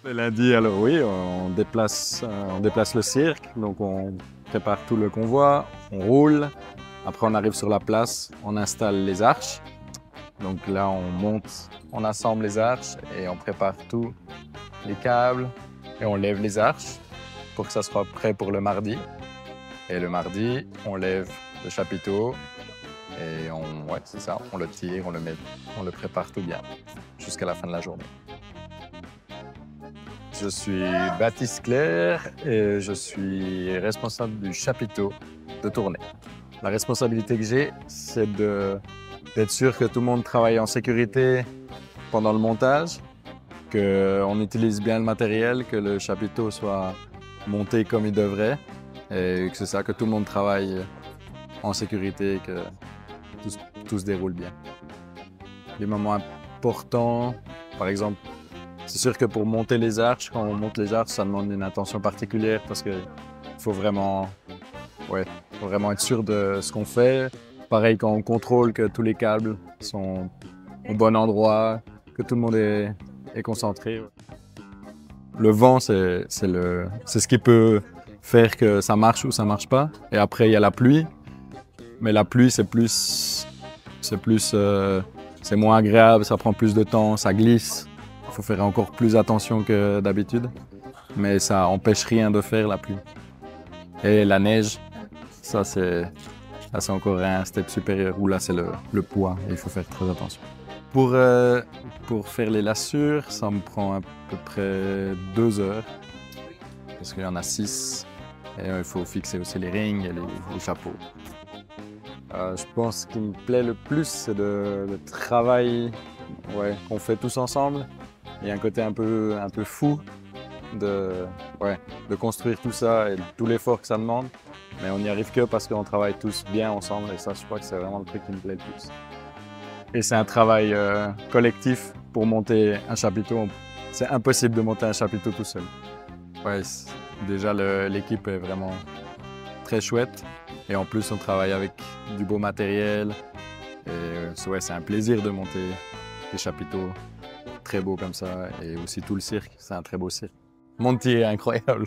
Le lundi, alors oui, on déplace le cirque, donc on prépare tout le convoi, on roule. Après, on arrive sur la place, on installe les arches. Donc là, on monte, on assemble les arches et on prépare tous les câbles et on lève les arches pour que ça soit prêt pour le mardi. Et le mardi, on lève le chapiteau et ouais, c'est ça, on le tire, on le prépare tout bien jusqu'à la fin de la journée. Je suis Baptiste Clerc et je suis responsable du chapiteau de Tournai. La responsabilité que j'ai, c'est d'être sûr que tout le monde travaille en sécurité pendant le montage, qu'on utilise bien le matériel, que le chapiteau soit monté comme il devrait et que c'est ça, que tout le monde travaille en sécurité, que tout se déroule bien. Les moments importants, par exemple, c'est sûr que pour monter les arches, quand on monte les arches, ça demande une attention particulière parce qu'il faut vraiment être sûr de ce qu'on fait. Pareil quand on contrôle que tous les câbles sont au bon endroit, que tout le monde est concentré. Le vent, c'est ce qui peut faire que ça marche ou ça marche pas. Et après, il y a la pluie. Mais la pluie, c'est moins agréable, ça prend plus de temps, ça glisse. Il faut faire encore plus attention que d'habitude. Mais ça n'empêche rien de faire la pluie. Et la neige, ça c'est encore un step supérieur où là c'est le poids et il faut faire très attention. Pour faire les lassures, ça me prend à peu près 2 heures parce qu'il y en a 6 et il faut fixer aussi les rings et les chapeaux. Je pense ce qui me plaît le plus, c'est le travail qu'on fait tous ensemble. Il y a un côté un peu fou de construire tout ça et tout l'effort que ça demande. Mais on n'y arrive que parce qu'on travaille tous bien ensemble et ça, je crois que c'est vraiment le truc qui me plaît le plus. Et c'est un travail collectif pour monter un chapiteau. C'est impossible de monter un chapiteau tout seul. Ouais, déjà, l'équipe est vraiment très chouette. Et en plus, on travaille avec du beau matériel. Et c'est un plaisir de monter des chapiteaux très beaux comme ça. Et aussi tout le cirque, c'est un très beau cirque. Monty est incroyable.